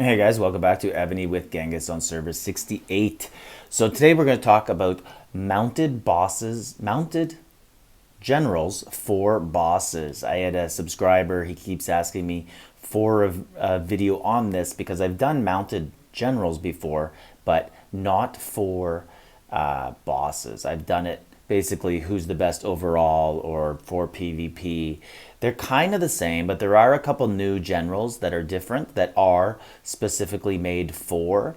Hey guys, welcome back to Evony with Genghis on server 68. So today we're going to talk about mounted generals for bosses. I had a subscriber, he keeps asking me for a video on this because I've done mounted generals before, but not for bosses. I've done it basically who's the best overall or for PvP. They're kind of the same, but there are a couple new generals that are different that are specifically made for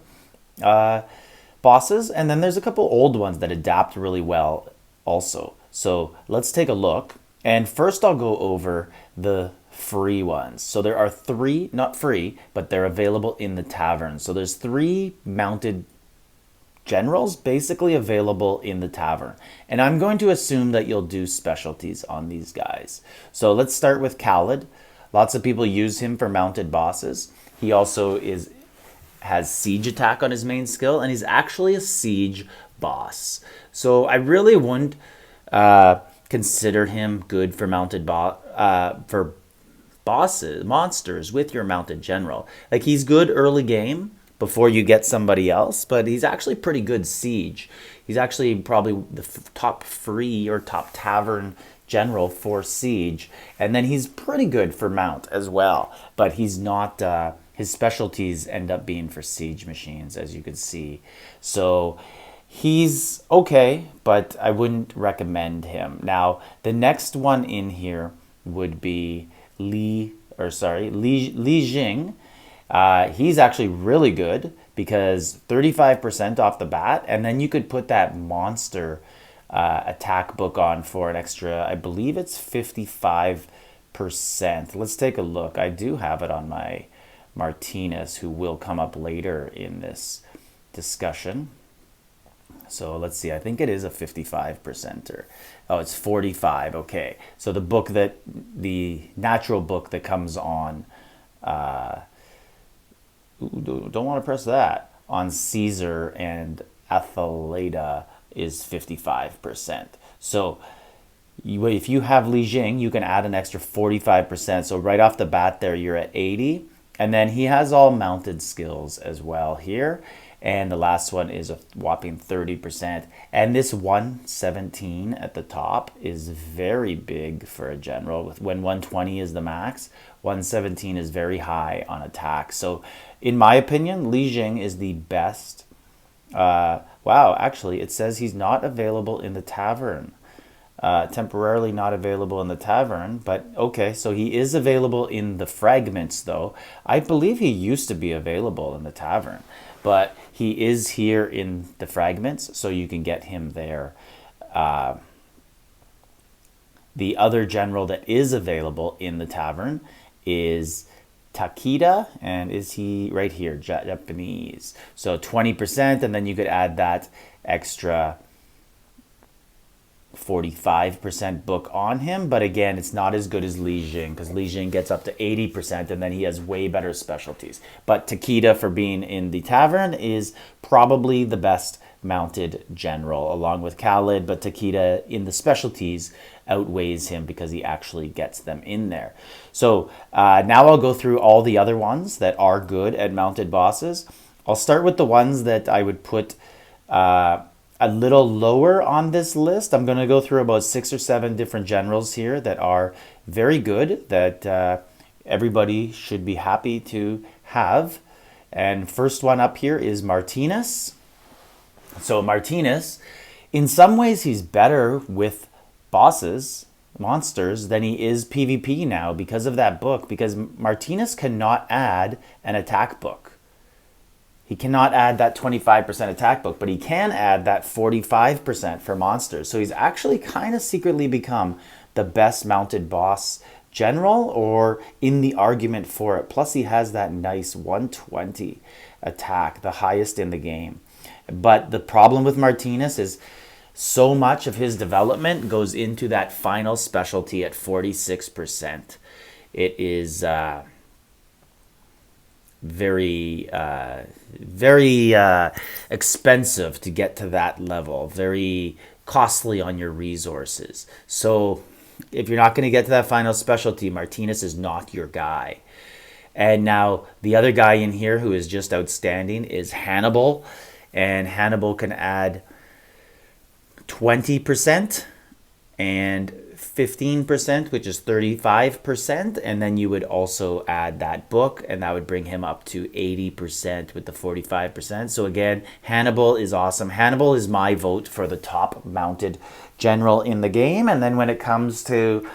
bosses. And then there's a couple old ones that adapt really well also. So let's take a look. And first I'll go over the free ones. So there are three, not free, but they're available in the tavern. So there's three mounted generals basically available in the tavern. And I'm going to assume that you'll do specialties on these guys. So let's start with Khalid. Lots of people use him for mounted bosses. He also has siege attack on his main skill, and he's actually a siege boss. So I really wouldn't consider him good for for monsters with your mounted general. Like, he's good early game before you get somebody else, but he's actually pretty good siege. He's actually probably the top free or top tavern general for siege, and then he's pretty good for mount as well, but he's not his specialties end up being for siege machines, as you can see. So he's okay, but I wouldn't recommend him. Now the next one in here would be Li Jing. He's actually really good because 35% off the bat, and then you could put that monster attack book on for an extra, I believe it's 55%. Let's take a look. I do have it on my Martinez, who will come up later in this discussion. So let's see, I think it is a 55%. Oh, it's 45. Okay. So the natural book that comes on, don't want to press that, on Caesar and Athelada is 55%. So if you have Li Jing, you can add an extra 45%. So right off the bat there, you're at 80. And then he has all mounted skills as well here. And the last one is a whopping 30%. And this 117 at the top is very big for a general. When 120 is the max, 117 is very high on attack. So in my opinion, Li Jing is the best. Wow, actually, it says he's not available in the tavern. Temporarily not available in the tavern, but okay, so he is available in the fragments though. I believe he used to be available in the tavern, but he is here in the fragments, so you can get him there. The other general that is available in the tavern is Takeda, and is he right here, Japanese. So 20%, and then you could add that extra 45% book on him, but again, it's not as good as Li Jing, because Li Jing gets up to 80%, and then he has way better specialties. But Takeda, for being in the tavern, is probably the best mounted general, along with Khalid, but Takeda in the specialties outweighs him because he actually gets them in there. So now I'll go through all the other ones that are good at mounted bosses. I'll start with the ones that I would put a little lower on this list. I'm going to go through about 6 or 7 different generals here that are very good, that everybody should be happy to have. And first one up here is Martinez. So Martinez, in some ways, he's better with monsters, than he is PvP now because of that book, because Martinez cannot add an attack book. He cannot add that 25% attack book, but he can add that 45% for monsters. So he's actually kind of secretly become the best mounted boss general, or in the argument for it. Plus he has that nice 120 attack, the highest in the game. But the problem with Martinez is so much of his development goes into that final specialty at 46%. It is very expensive to get to that level, very costly on your resources. So if you're not going to get to that final specialty, Martinez is not your guy. And now the other guy in here who is just outstanding is Hannibal. And Hannibal can add 20% and 15%, which is 35%. And then you would also add that book, and that would bring him up to 80% with the 45%. So again, Hannibal is awesome. Hannibal is my vote for the top mounted general in the game. And then when it comes to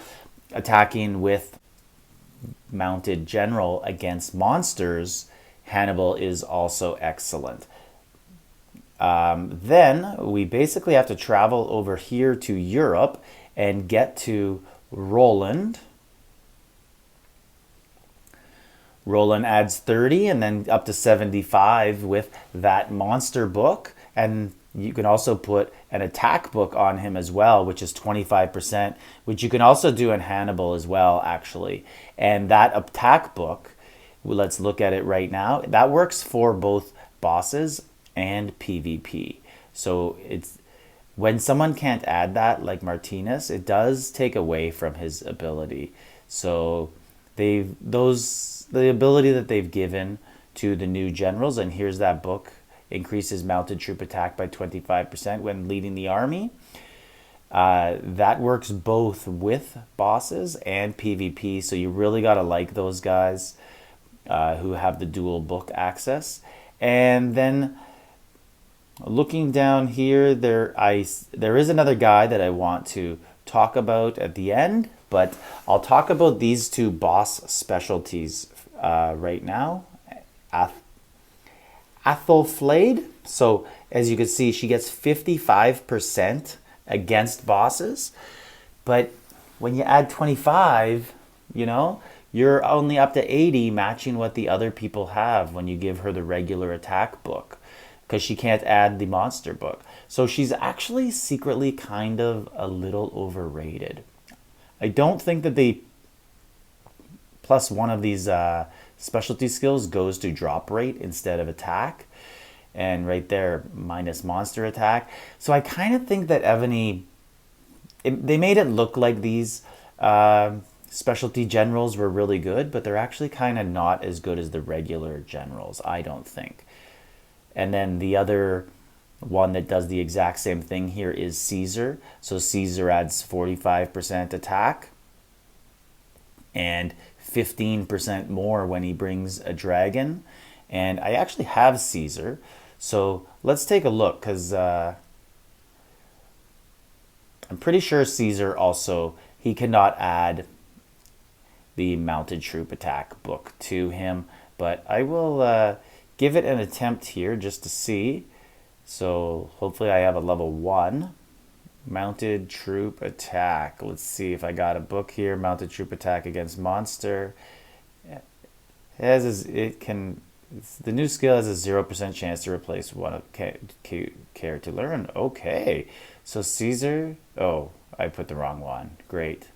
attacking with mounted general against monsters, Hannibal is also excellent. Then we basically have to travel over here to Europe and get to Roland. Roland adds 30 and then up to 75 with that monster book. And you can also put an attack book on him as well, which is 25%, which you can also do in Hannibal as well, actually. And that attack book, let's look at it right now. That works for both bosses and PvP. So it's when someone can't add that, like Martinez, it does take away from his ability. So the ability that they've given to the new generals, and here's that book, increases mounted troop attack by 25% when leading the army. That works both with bosses and PvP, so you really got to like those guys who have the dual book access. And then looking down here, there is another guy that I want to talk about at the end, but I'll talk about these two boss specialties right now. Athelflaed. So as you can see, she gets 55% against bosses, but when you add 25, you're only up to 80, matching what the other people have when you give her the regular attack book, because she can't add the monster book. So she's actually secretly kind of a little overrated. I don't think that the plus one of these specialty skills goes to drop rate instead of attack. And right there, minus monster attack. So I kind of think that Evony, they made it look like these specialty generals were really good, but they're actually kind of not as good as the regular generals, I don't think. And then the other one that does the exact same thing here is Caesar. So Caesar adds 45% attack and 15% more when he brings a dragon. And I actually have Caesar. So let's take a look, because I'm pretty sure Caesar also, he cannot add the mounted troop attack book to him. But I will give it an attempt here just to see. So hopefully I have a level 1. Mounted troop attack. Let's see if I got a book here. Mounted troop attack against monster. The new skill has a 0% chance to replace one of care to learn. Okay. So Caesar. Oh, I put the wrong one. Great.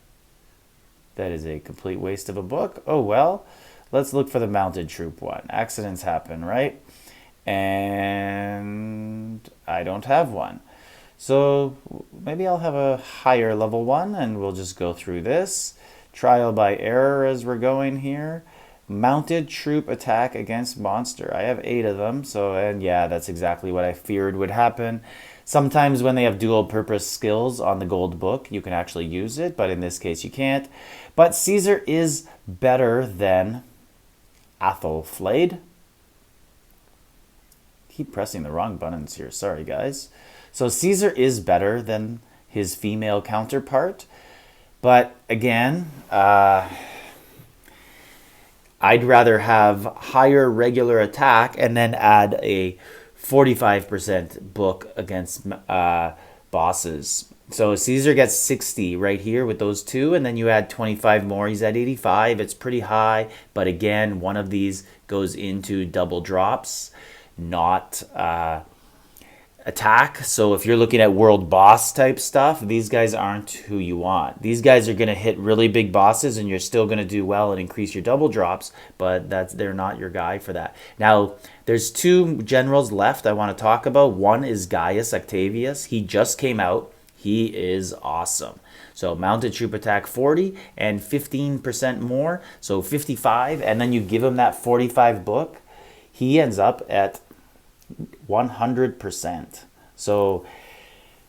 That is a complete waste of a book. Oh, well. Let's look for the mounted troop one. Accidents happen, right? And I don't have one. So maybe I'll have a higher level one and we'll just go through this. Trial by error as we're going here. Mounted troop attack against monster. I have 8 of them. And yeah, that's exactly what I feared would happen. Sometimes when they have dual purpose skills on the gold book, you can actually use it, but in this case you can't. But Caesar is better than Athelflaed. Keep pressing the wrong buttons here. Sorry, guys. So Caesar is better than his female counterpart. But again, I'd rather have higher regular attack and then add a 45% book against bosses. So Caesar gets 60 right here with those two, and then you add 25 more. He's at 85. It's pretty high, but again, one of these goes into double drops, not attack. So if you're looking at world boss type stuff, these guys aren't who you want. These guys are going to hit really big bosses and you're still going to do well and increase your double drops, but they're not your guy for that. Now, there's 2 generals left I want to talk about. One is Gaius Octavius. He just came out. He is awesome. So mounted troop attack 40 and 15% more, so 55, and then you give him that 45 book, he ends up at 100%. So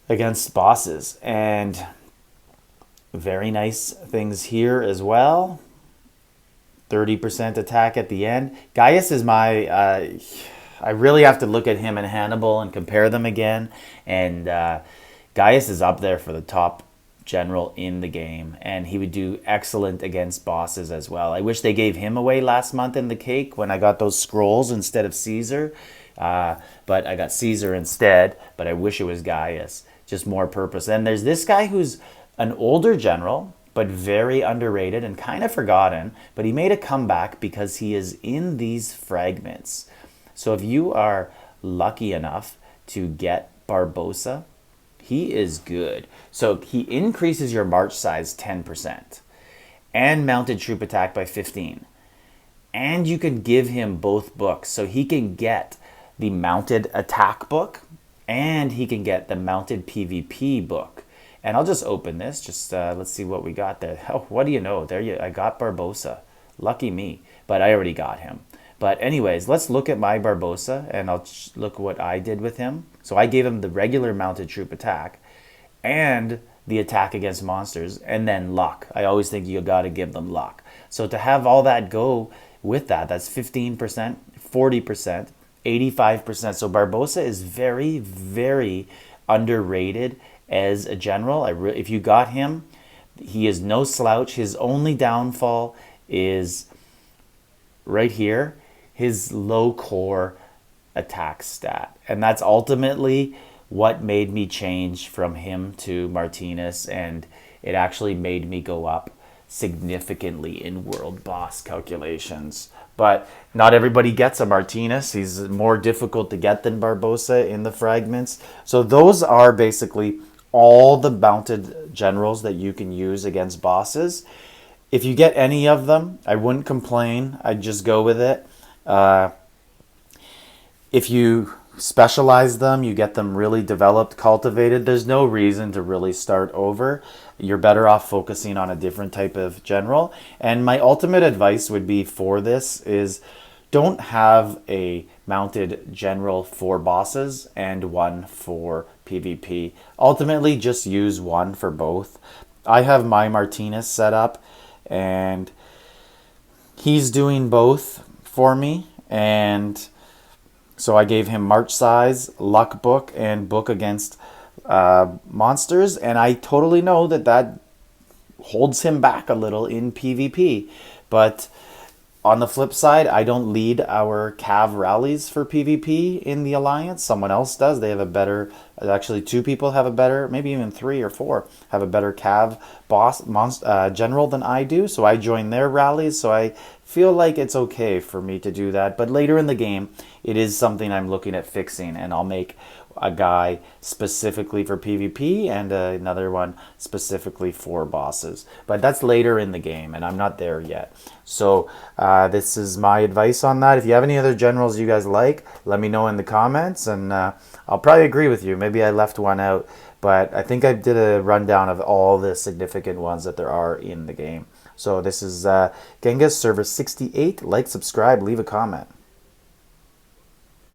against bosses, and very nice things here as well. 30% attack at the end. Gaius is my I really have to look at him and Hannibal and compare them again, and Gaius is up there for the top general in the game, and he would do excellent against bosses as well. I wish they gave him away last month in the cake when I got those scrolls instead of Caesar, but I got Caesar instead, but I wish it was Gaius. Just more purpose. And there's this guy who's an older general, but very underrated and kind of forgotten, but he made a comeback because he is in these fragments. So if you are lucky enough to get Barbossa, he is good. So he increases your march size 10% and mounted troop attack by 15. And you can give him both books. So he can get the mounted attack book and he can get the mounted PvP book. And I'll just open this. Just let's see what we got there. Oh, what do you know? I got Barbossa. Lucky me. But I already got him. But anyways, let's look at my Barbossa, and I'll look what I did with him. So I gave him the regular mounted troop attack and the attack against monsters, and then luck. I always think you got to give them luck. So to have all that go with that, that's 15%, 40%, 85%. So Barbossa is very, very underrated as a general. If you got him, he is no slouch. His only downfall is right here, his low core attack stat. And that's ultimately what made me change from him to Martinez, and it actually made me go up significantly in world boss calculations. But not everybody gets a Martinez. He's more difficult to get than Barbossa in the fragments. So those are basically all the mounted generals that you can use against bosses. If you get any of them, I wouldn't complain. I'd just go with it. If you specialize them, you get them really developed, cultivated, there's no reason to really start over. You're better off focusing on a different type of general. And my ultimate advice would be for this is don't have a mounted general for bosses and one for PvP. Ultimately, just use one for both. I have my Martinez set up, and he's doing both for me, and so I gave him march size, luck book, and book against monsters, and I totally know that holds him back a little in PvP. But on the flip side, I don't lead our Cav rallies for PvP in the Alliance. Someone else does. They have a better, actually 2 people have a better, maybe even 3 or 4, have a better Cav general than I do. So I join their rallies. So I feel like it's okay for me to do that. But later in the game, it is something I'm looking at fixing, and I'll make a guy specifically for PvP and another one specifically for bosses. But that's later in the game, and I'm not there yet. So this is my advice on that. If you have any other generals you guys like, let me know in the comments, and I'll probably agree with you. Maybe I left one out, but I think I did a rundown of all the significant ones that there are in the game. So this is Genghis, server 68. Like, subscribe, leave a comment.